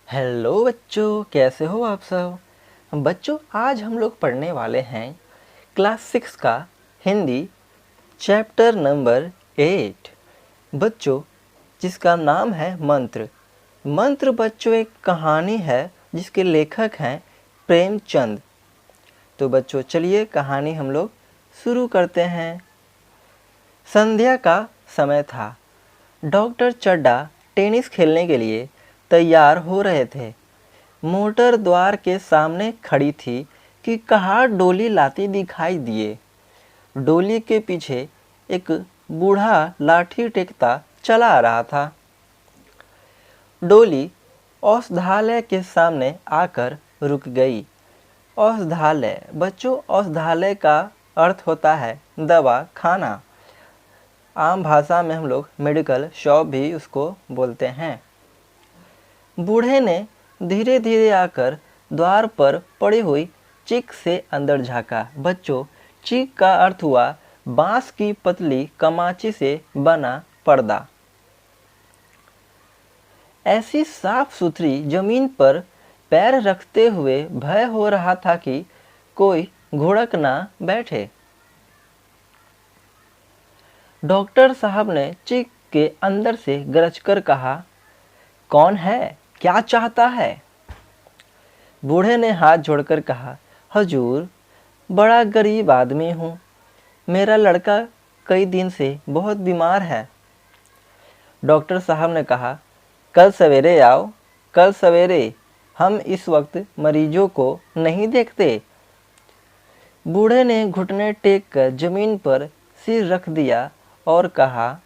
Hello बच्चों, कैसे हो आप सब। बच्चों, आज हम लोग पढ़ने वाले हैं क्लास 6 का हिंदी चैप्टर नंबर 8। बच्चों, जिसका नाम है मंत्र। मंत्र बच्चों एक कहानी है जिसके लेखक हैं प्रेमचंद। तो बच्चों चलिए कहानी हम लोग शुरू करते हैं। संध्या का समय था। डॉक्टर चड्डा टेनिस खेलने के लिए तैयार हो रहे थे। मोटर द्वार के सामने खड़ी थी कि कहार डोली लाती दिखाई दिए। डोली के पीछे एक बूढ़ा लाठी टेकता चला आ रहा था। डोली औषधालय के सामने आकर रुक गई। औषधालय बच्चों, औषधालय का अर्थ होता है दवा खाना। आम भाषा में हम लोग मेडिकल शॉप भी उसको बोलते हैं। बूढ़े ने धीरे धीरे आकर द्वार पर पड़ी हुई चीक से अंदर झांका। बच्चों, चीक का अर्थ हुआ बांस की पतली कमाची से बना पर्दा। ऐसी साफ सुथरी जमीन पर पैर रखते हुए भय हो रहा था कि कोई घुड़क ना बैठे। डॉक्टर साहब ने चीक के अंदर से गरजकर कहा, कौन है, क्या चाहता है। बूढ़े ने हाथ जोड़कर कहा, हजूर, बड़ा गरीब आदमी हूँ। मेरा लड़का कई दिन से बहुत बीमार है। डॉक्टर साहब ने कहा, कल सवेरे आओ, कल सवेरे। हम इस वक्त मरीजों को नहीं देखते। बूढ़े ने घुटने टेक कर जमीन पर सिर रख दिया और कहा,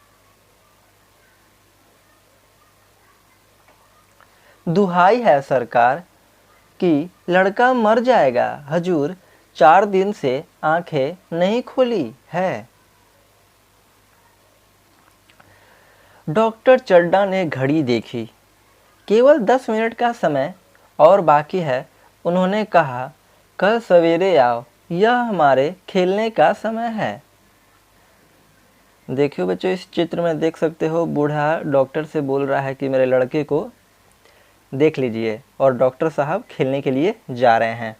दुहाई है सरकार कि लड़का मर जाएगा। हजूर, 4 दिन से आंखें नहीं खोली है। डॉक्टर चड्डा ने घड़ी देखी। केवल 10 मिनट का समय और बाकी है। उन्होंने कहा, कल सवेरे आओ, यह हमारे खेलने का समय है। देखियो बच्चों, इस चित्र में देख सकते हो बूढ़ा डॉक्टर से बोल रहा है कि मेरे लड़के को देख लीजिए, और डॉक्टर साहब खेलने के लिए जा रहे हैं।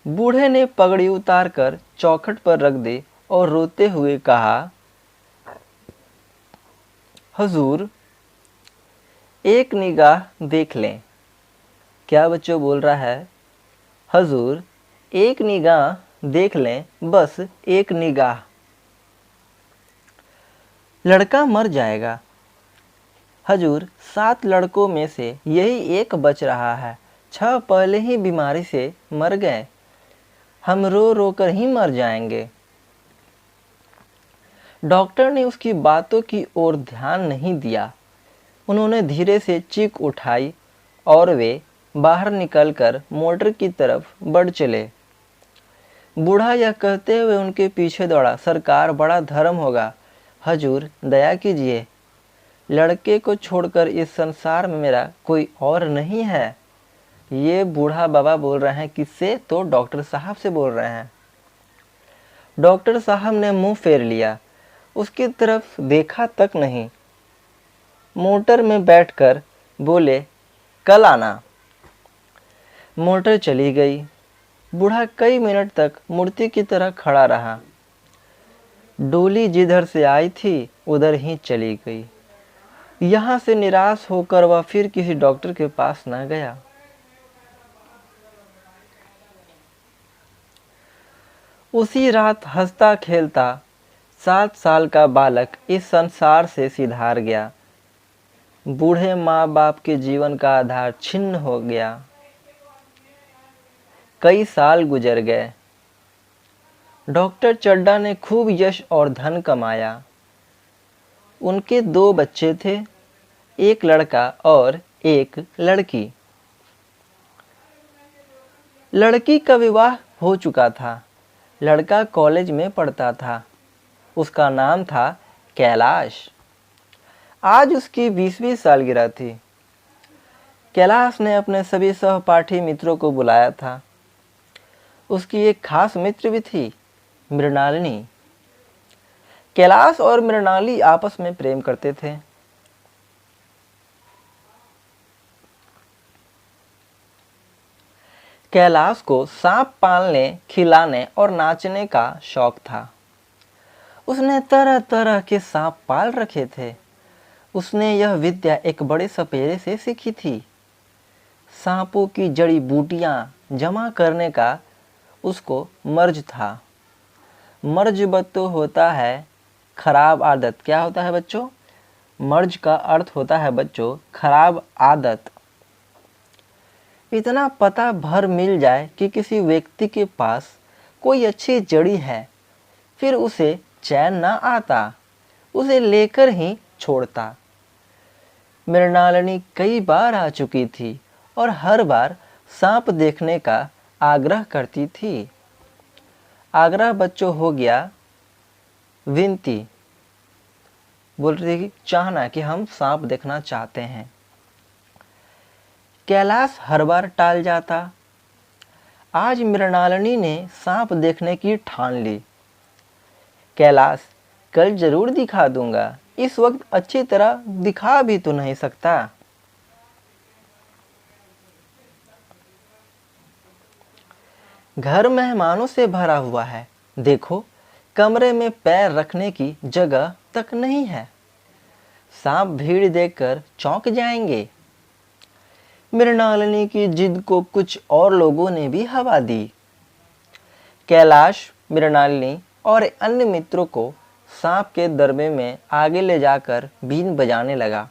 बूढ़े ने पगड़ी उतारकर चौखट पर रख दी और रोते हुए कहा, हजूर, एक निगाह देख लें। क्या बच्चों बोल रहा है? हजूर, एक निगाह देख लें, बस एक निगाह। लड़का मर जाएगा। हजूर, 7 लड़कों में से यही एक बच रहा है। 6 पहले ही बीमारी से मर गए। हम रो रो कर ही मर जाएंगे। डॉक्टर ने उसकी बातों की ओर ध्यान नहीं दिया। उन्होंने धीरे से चीख उठाई और वे बाहर निकलकर मोटर की तरफ बढ़ चले। बूढ़ा यह कहते हुए उनके पीछे दौड़ा, सरकार, बड़ा धर्म होगा। हजूर, दया कीजिए। लड़के को छोड़कर इस संसार में मेरा कोई और नहीं है। ये बूढ़ा बाबा बोल रहे हैं। किससे? तो डॉक्टर साहब से बोल रहे हैं। डॉक्टर साहब ने मुंह फेर लिया, उसकी तरफ देखा तक नहीं। मोटर में बैठकर बोले, कल आना। मोटर चली गई। बूढ़ा कई मिनट तक मूर्ति की तरह खड़ा रहा। डोली जिधर से आई थी उधर ही चली गई। यहाँ से निराश होकर वह फिर किसी डॉक्टर के पास न गया। उसी रात हंसता खेलता 7 साल का बालक इस संसार से सिधार गया। बूढ़े माँ बाप के जीवन का आधार छिन्न हो गया। कई साल गुजर गए। डॉक्टर चड्डा ने खूब यश और धन कमाया। उनके 2 बच्चे थे, एक लड़का और एक लड़की। लड़की का विवाह हो चुका था। लड़का कॉलेज में पढ़ता था। उसका नाम था कैलाश। आज उसकी 20वीं सालगिरह थी। कैलाश ने अपने सभी सहपाठी मित्रों को बुलाया था। उसकी एक खास मित्र भी थी, मृणालिनी। कैलाश और मृणाली आपस में प्रेम करते थे। कैलाश को सांप पालने, खिलाने और नाचने का शौक था। उसने तरह तरह के सांप पाल रखे थे। उसने यह विद्या एक बड़े सपेरे से सीखी थी। सांपों की जड़ी बूटियां जमा करने का उसको मर्ज था। मर्ज तो होता है खराब आदत। क्या होता है बच्चों? मर्ज का अर्थ होता है बच्चों खराब आदत। इतना पता भर मिल जाए कि किसी व्यक्ति के पास कोई अच्छी जड़ी है, फिर उसे चैन ना आता, उसे लेकर ही छोड़ता। मृणालिनी कई बार आ चुकी थी और हर बार सांप देखने का आग्रह करती थी। आग्रह बच्चों हो गया विनती, बोल रही थी चाहना कि हम सांप देखना चाहते हैं। कैलाश हर बार टाल जाता। आज मृणालिनी ने सांप देखने की ठान ली। कैलाश कल जरूर दिखा दूंगा, इस वक्त अच्छी तरह दिखा भी तो नहीं सकता। घर मेहमानों से भरा हुआ है, देखो कमरे में पैर रखने की जगह तक नहीं है। सांप भीड़ देखकर चौंक जाएंगे। मृणालिनी की जिद को कुछ और लोगों ने भी हवा दी। कैलाश, मृणालिनी और अन्य मित्रों को सांप के दरबे में आगे ले जाकर बीन बजाने लगा।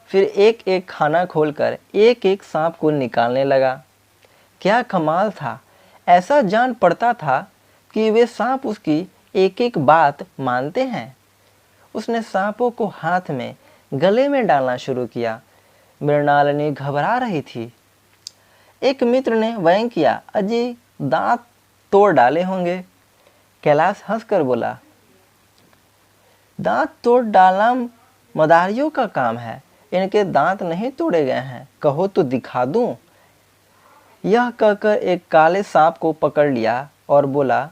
फिर एक एक खाना खोलकर एक एक सांप को निकालने लगा। क्या कमाल था! ऐसा जान पड़ता था कि वे सांप उसकी एक एक बात मानते हैं। उसने सांपों को हाथ में, गले में डालना शुरू किया। मृणालिनी घबरा रही थी। एक मित्र ने व्यंग किया, अजी दांत तोड़ डाले होंगे। कैलाश हंसकर बोला, दांत तोड़ डालना मदारियों का काम है, इनके दांत नहीं तोड़े गए हैं, कहो तो दिखा दूं। यह कहकर एक काले सांप को पकड़ लिया और बोला,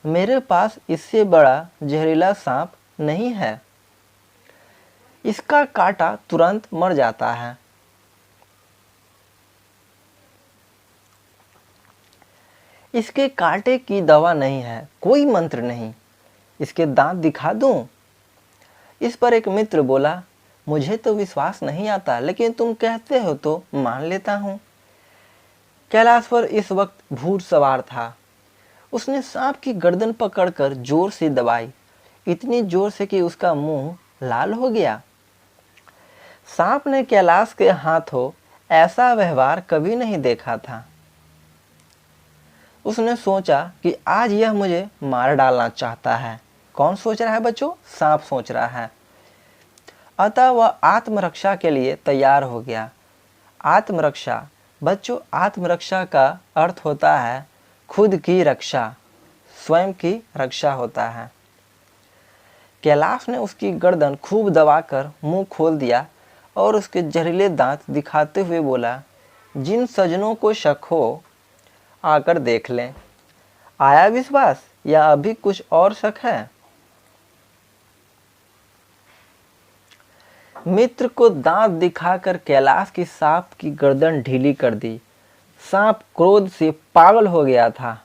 मेरे पास इससे बड़ा जहरीला सांप नहीं है, इसका काटा तुरंत मर जाता है। इसके कांटे की दवा नहीं है, कोई मंत्र नहीं, इसके दांत दिखा दूं। इस पर एक मित्र बोला, मुझे तो विश्वास नहीं आता, लेकिन तुम कहते हो तो मान लेता हूं। कैलाश पर इस वक्त भूत सवार था। उसने सांप की गर्दन पकड़कर जोर से दबाई, इतनी जोर से कि उसका मुंह लाल हो गया। सांप ने कैलाश के हाथों ऐसा व्यवहार कभी नहीं देखा था। उसने सोचा कि आज यह मुझे मार डालना चाहता है। कौन सोच रहा है बच्चों? सांप सोच रहा है। अतः वह आत्मरक्षा के लिए तैयार हो गया। आत्मरक्षा बच्चों, आत्मरक्षा का अर्थ होता है खुद की रक्षा, स्वयं की रक्षा होता है। कैलाश ने उसकी गर्दन खूब दबाकर मुंह खोल दिया और उसके जहरीले दांत दिखाते हुए बोला, जिन सज्जनों को शक हो आकर देख लें। आया विश्वास या अभी कुछ और शक है? मित्र को दांत दिखाकर कैलाश की सांप की गर्दन ढीली कर दी। सांप क्रोध से पागल हो गया था।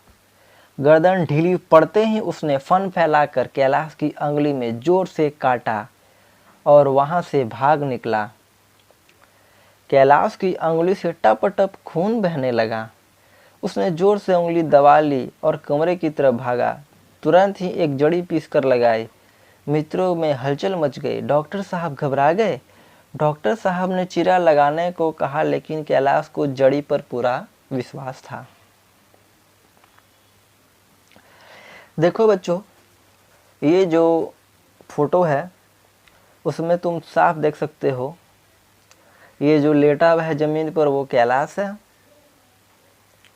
गर्दन ढीली पड़ते ही उसने फन फैलाकर कैलाश की अंगुली में जोर से काटा और वहां से भाग निकला। कैलाश की अंगुली से टप टप खून बहने लगा। उसने जोर से उंगली दबा ली और कमरे की तरफ भागा। तुरंत ही एक जड़ी पीस कर लगाई। मित्रों में हलचल मच गई। डॉक्टर साहब घबरा गए। डॉक्टर साहब ने चीरा लगाने को कहा, लेकिन कैलाश को जड़ी पर पूरा विश्वास था। देखो बच्चों, ये जो फोटो है उसमें तुम साफ देख सकते हो, ये जो लेटा हुआ है जमीन पर वो कैलाश है,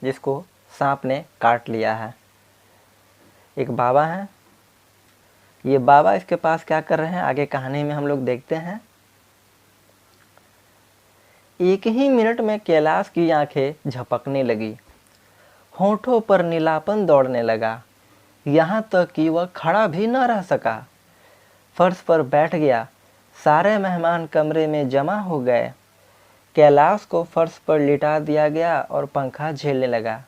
जिसको सांप ने काट लिया है। एक बाबा है, ये बाबा इसके पास क्या कर रहे हैं आगे कहानी में हम लोग देखते हैं। एक ही मिनट में कैलाश की आंखें झपकने लगी, होठों पर नीलापन दौड़ने लगा, यहाँ तक कि वह खड़ा भी न रह सका। फर्श पर बैठ गया। सारे मेहमान कमरे में जमा हो गए। कैलाश को फर्श पर लिटा दिया गया और पंखा झेलने लगा।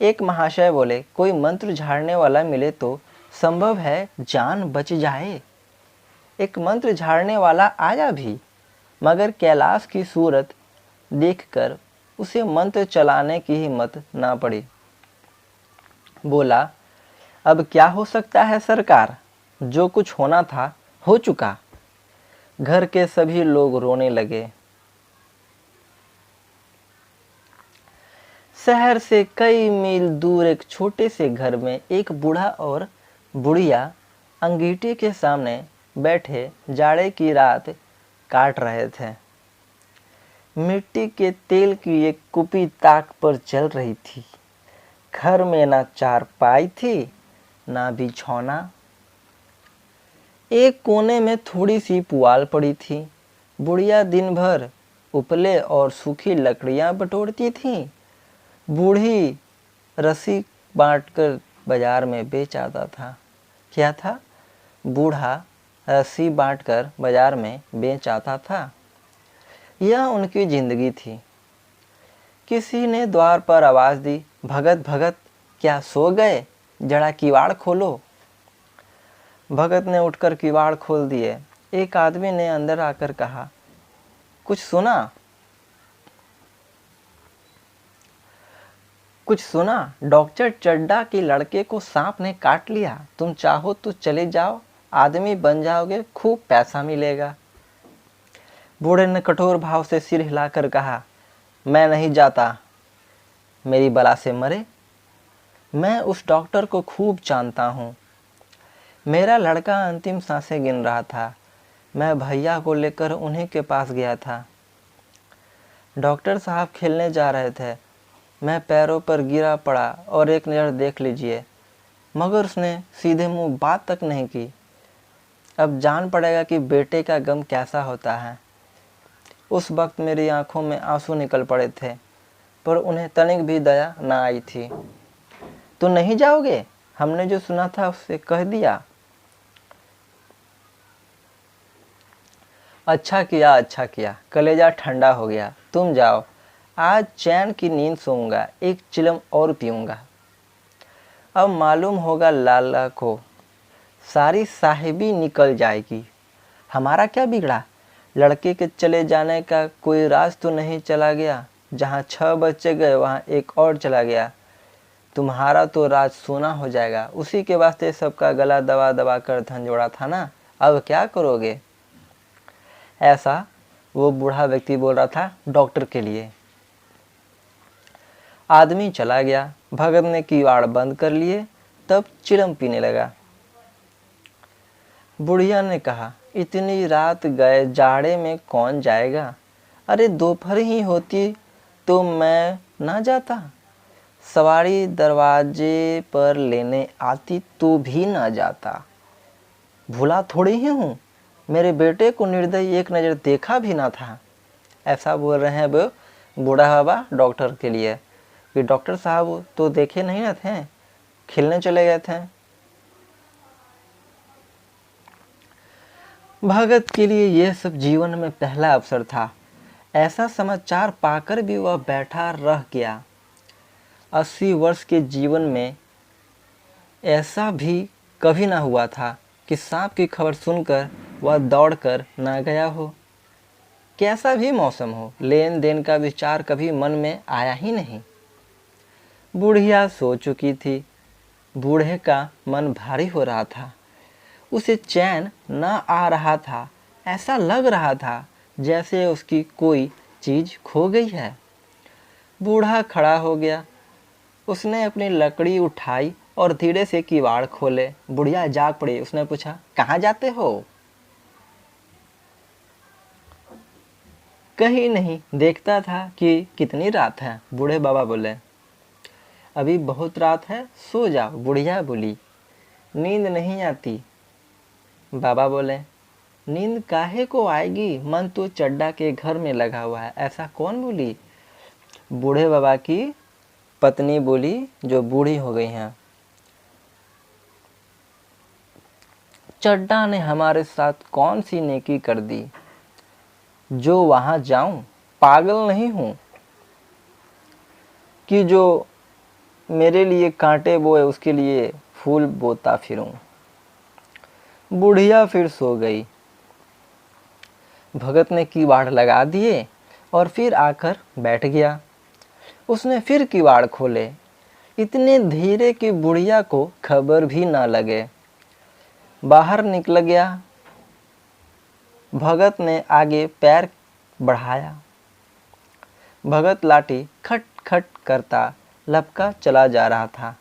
एक महाशय बोले, कोई मंत्र झाड़ने वाला मिले तो संभव है जान बच जाए। एक मंत्र झाड़ने वाला आया भी, मगर कैलाश की सूरत देखकर उसे मंत्र चलाने की हिम्मत ना पड़ी। बोला, अब क्या हो सकता है सरकार, जो कुछ होना था हो चुका। घर के सभी लोग रोने लगे। शहर से कई मील दूर एक छोटे से घर में एक बूढ़ा और बुढ़िया अंगीठी के सामने बैठे जाड़े की रात काट रहे थे। मिट्टी के तेल की एक कुपी ताक पर चल रही थी। घर में ना चारपाई थी ना बिछौना। एक कोने में थोड़ी सी पुआल पड़ी थी। बुढ़िया दिन भर उपले और सूखी लकड़ियां बटोरती थी। बूढ़ी रस्सी बांटकर बाजार में बेच आता था। क्या था? बूढ़ा रस्सी बांटकर बाजार में बेच आता था। यह उनकी जिंदगी थी। किसी ने द्वार पर आवाज दी, भगत भगत क्या सो गए? जरा किवाड़ खोलो। भगत ने उठकर किवाड़ खोल दिए। एक आदमी ने अंदर आकर कहा, कुछ सुना? कुछ सुना? डॉक्टर चड्डा के लड़के को सांप ने काट लिया। तुम चाहो तो चले जाओ, आदमी बन जाओगे, खूब पैसा मिलेगा। बूढ़े ने कठोर भाव से सिर हिलाकर कहा, मैं नहीं जाता, मेरी बला से मरे। मैं उस डॉक्टर को खूब जानता हूँ। मेरा लड़का अंतिम सांसें गिन रहा था। मैं भैया को लेकर उन्हीं के पास गया था। डॉक्टर साहब खेलने जा रहे थे। मैं पैरों पर गिरा पड़ा और एक नज़र देख लीजिए, मगर उसने सीधे मुंह बात तक नहीं की। अब जान पड़ेगा कि बेटे का गम कैसा होता है। उस वक्त मेरी आंखों में आंसू निकल पड़े थे, पर उन्हें तनिक भी दया ना आई थी। तो नहीं जाओगे? हमने जो सुना था उससे कह दिया। अच्छा किया, कलेजा ठंडा हो गया। तुम जाओ, आज चैन की नींद सोऊंगा, एक चिलम और पीऊंगा। अब मालूम होगा लाला को, सारी साहिबी निकल जाएगी। हमारा क्या बिगड़ा? लड़के के चले जाने का कोई राज तो नहीं चला गया। जहाँ 6 बच्चे गए वहाँ एक और चला गया। तुम्हारा तो राज सोना हो जाएगा। उसी के वास्ते सबका गला दबा दबा कर धन जोड़ा था ना। अब क्या करोगे? ऐसा वो बूढ़ा व्यक्ति बोल रहा था डॉक्टर के लिए। आदमी चला गया। भगत ने किवाड़ बंद कर लिए, तब चिलम पीने लगा। बुढ़िया ने कहा, इतनी रात गए जाड़े में कौन जाएगा? अरे दोपहर ही होती तो मैं ना जाता। सवारी दरवाजे पर लेने आती तो भी ना जाता। भूला थोड़ी ही हूँ, मेरे बेटे को निर्दयी एक नज़र देखा भी ना था। ऐसा बोल रहे हैं वो बूढ़ा बाबा डॉक्टर के लिए कि डॉक्टर साहब तो देखे नहीं ना थे, खेलने चले गए थे। भगत के लिए यह सब जीवन में पहला अवसर था। ऐसा समाचार पाकर भी वह बैठा रह गया। 80 वर्ष के जीवन में ऐसा भी कभी ना हुआ था कि सांप की खबर सुनकर वह दौड़कर ना गया हो। कैसा भी मौसम हो, लेन देन का विचार कभी मन में आया ही नहीं। बुढ़िया सो चुकी थी। बूढ़े का मन भारी हो रहा था। उसे चैन न आ रहा था। ऐसा लग रहा था जैसे उसकी कोई चीज खो गई है। बूढ़ा खड़ा हो गया। उसने अपनी लकड़ी उठाई और धीरे से किवाड़ खोले। बुढ़िया जाग पड़ी। उसने पूछा, कहाँ जाते हो? कहीं नहीं, देखता था कि कितनी रात है। बूढ़े बाबा बोले, अभी बहुत रात है, सो जाओ। बुढ़िया बोली, नींद नहीं आती। बाबा बोले, नींद काहे को आएगी, मन तो चड्डा के घर में लगा हुआ है। ऐसा कौन बोली? बूढ़े बाबा की पत्नी बोली, जो बूढ़ी हो गई हैं। चड्डा ने हमारे साथ कौन सी नेकी कर दी? जो वहां जाऊं? पागल नहीं हूं कि जो मेरे लिए कांटे बोए उसके लिए फूल बोता फिरूं। बुढ़िया फिर सो गई। भगत ने किवाड़ लगा दिए और फिर आकर बैठ गया। उसने फिर किवाड़ खोले, इतने धीरे कि बुढ़िया को खबर भी न लगे। बाहर निकल गया। भगत ने आगे पैर बढ़ाया। भगत लाठी खट खट करता लपका चला जा रहा था।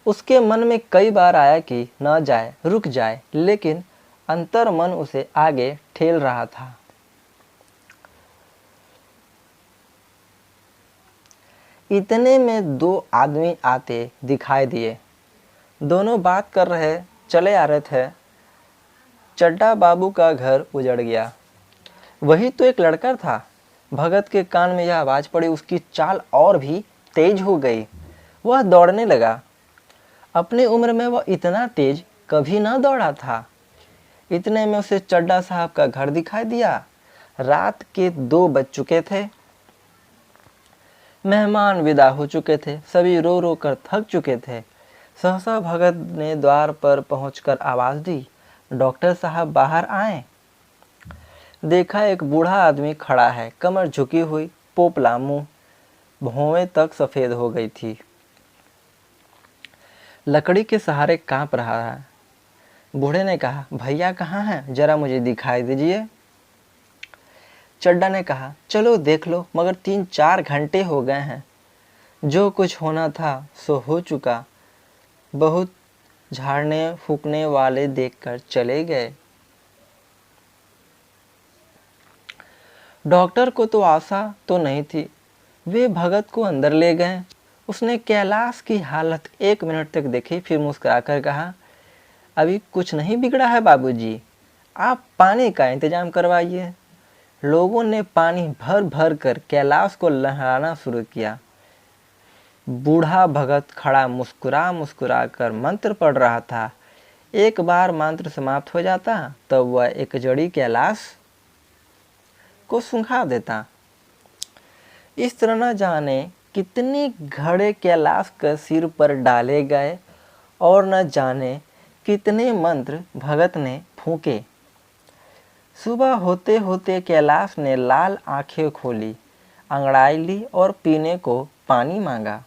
उसके मन में कई बार आया कि न जाए, रुक जाए, लेकिन अंतर मन उसे आगे ठेल रहा था। इतने में दो आदमी आते दिखाई दिए। दोनों बात कर रहे चले आ रहे थे। चड्डा बाबू का घर उजड़ गया। वही तो एक लड़का था। भगत के कान में यह आवाज पड़ी। उसकी चाल और भी तेज हो गई। वह दौड़ने लगा। अपनी उम्र में वह इतना तेज कभी ना दौड़ा था। इतने में उसे चड्डा साहब का घर दिखाई दिया। रात के 2 बज चुके थे। मेहमान विदा हो चुके थे। सभी रो रो कर थक चुके थे। सहसा भगत ने द्वार पर पहुंचकर आवाज दी, डॉक्टर साहब बाहर आए। देखा एक बूढ़ा आदमी खड़ा है, कमर झुकी हुई, पोपला मुंह, भौवें तक सफेद हो गई थी। लकड़ी के सहारे कांप रहा है। बूढ़े ने कहा, भैया कहाँ हैं? जरा मुझे दिखाई दीजिए। चड्डा ने कहा, चलो देख लो, मगर 3-4 घंटे हो गए हैं। जो कुछ होना था सो हो चुका। बहुत झाड़ने फूकने वाले देखकर चले गए। डॉक्टर को तो आशा तो नहीं थी। वे भगत को अंदर ले गए। उसने कैलाश की हालत 1 मिनट तक देखी, फिर मुस्कुराकर कहा, अभी कुछ नहीं बिगड़ा है बाबूजी, आप पानी का इंतजाम करवाइए। लोगों ने पानी भर भर कर कैलाश को लहराना शुरू किया। बूढ़ा भगत खड़ा मुस्कुरा मुस्कुरा कर मंत्र पढ़ रहा था। एक बार मंत्र समाप्त हो जाता तब वह एक जड़ी कैलाश को सुखा देता। इस तरह न जाने कितने घड़े कैलाश के सिर पर डाले गए और न जाने कितने मंत्र भगत ने फूके। सुबह होते होते कैलाश ने लाल आंखें खोली, अंगड़ाई ली और पीने को पानी मांगा।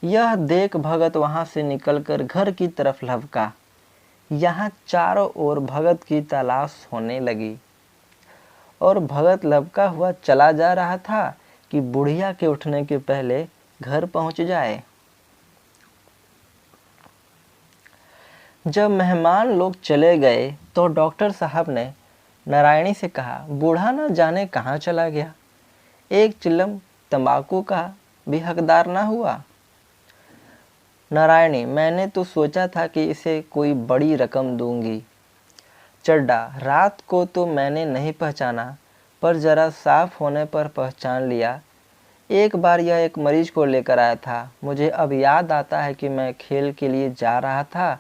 यह देख भगत वहां से निकलकर घर की तरफ लपका। यहाँ चारों ओर भगत की तलाश होने लगी और भगत लपका हुआ चला जा रहा था कि बुढ़िया के उठने के पहले घर पहुंच जाए। जब मेहमान लोग चले गए तो डॉक्टर साहब ने नारायणी से कहा, बूढ़ा न जाने कहाँ चला गया। एक चिल्लम तंबाकू का भी हकदार ना हुआ। नारायणी, मैंने तो सोचा था कि इसे कोई बड़ी रकम दूंगी। चड्डा, रात को तो मैंने नहीं पहचाना, पर जरा साफ होने पर पहचान लिया। एक बार यह एक मरीज को लेकर आया था। मुझे अब याद आता है कि मैं खेल के लिए जा रहा था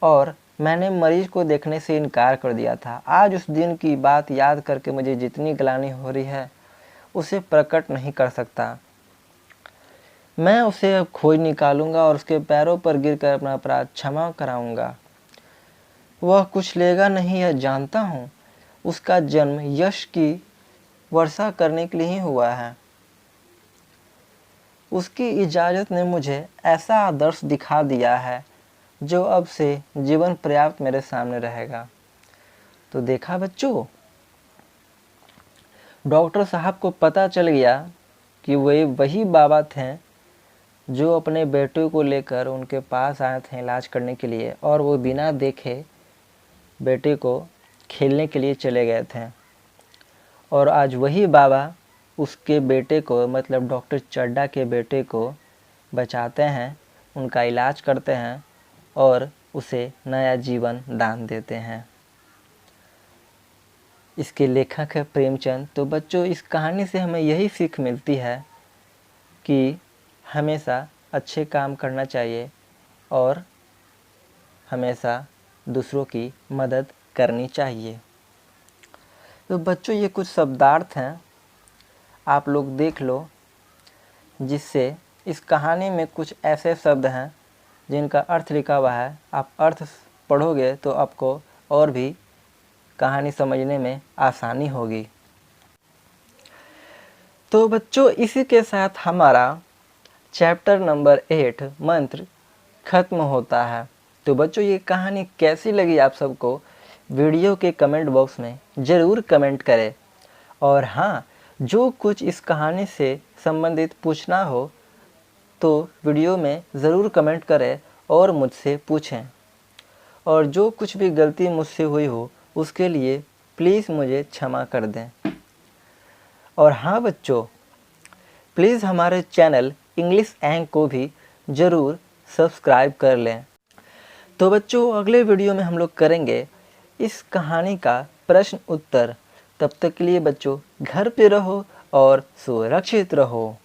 और मैंने मरीज को देखने से इनकार कर दिया था। आज उस दिन की बात याद करके मुझे जितनी ग्लानि हो रही है उसे प्रकट नहीं कर सकता। मैं उसे अब खोज निकालूंगा और उसके पैरों पर गिरकर अपना अपराध क्षमा कराऊंगा। वह कुछ लेगा नहीं, यह जानता हूँ। उसका जन्म यश की वर्षा करने के लिए ही हुआ है। उसकी इजाज़त ने मुझे ऐसा आदर्श दिखा दिया है जो अब से जीवन पर्याप्त मेरे सामने रहेगा। तो देखा बच्चों, डॉक्टर साहब को पता चल गया कि वे वही बाबा थे जो अपने बेटे को लेकर उनके पास आए थे इलाज करने के लिए, और वो बिना देखे बेटे को खेलने के लिए चले गए थे। और आज वही बाबा उसके बेटे को, मतलब डॉक्टर चड्डा के बेटे को बचाते हैं, उनका इलाज करते हैं और उसे नया जीवन दान देते हैं। इसके लेखक है प्रेमचंद। तो बच्चों, इस कहानी से हमें यही सीख मिलती है कि हमेशा अच्छे काम करना चाहिए और हमेशा दूसरों की मदद करनी चाहिए। तो बच्चों ये कुछ शब्दार्थ हैं, आप लोग देख लो, जिससे इस कहानी में कुछ ऐसे शब्द हैं जिनका अर्थ लिखा हुआ है। आप अर्थ पढ़ोगे तो आपको और भी कहानी समझने में आसानी होगी। तो बच्चों इसी के साथ हमारा चैप्टर नंबर 8 मंत्र खत्म होता है। तो बच्चों ये कहानी कैसी लगी आप सबको वीडियो के कमेंट बॉक्स में ज़रूर कमेंट करें। और हाँ, जो कुछ इस कहानी से संबंधित पूछना हो तो वीडियो में ज़रूर कमेंट करें और मुझसे पूछें। और जो कुछ भी गलती मुझसे हुई हो उसके लिए प्लीज़ मुझे क्षमा कर दें। और हाँ बच्चों, प्लीज़ हमारे चैनल इंग्लिश एंग को भी ज़रूर सब्सक्राइब कर लें। तो बच्चों अगले वीडियो में हम लोग करेंगे इस कहानी का प्रश्न उत्तर। तब तक के लिए बच्चों घर पे रहो और सुरक्षित रहो।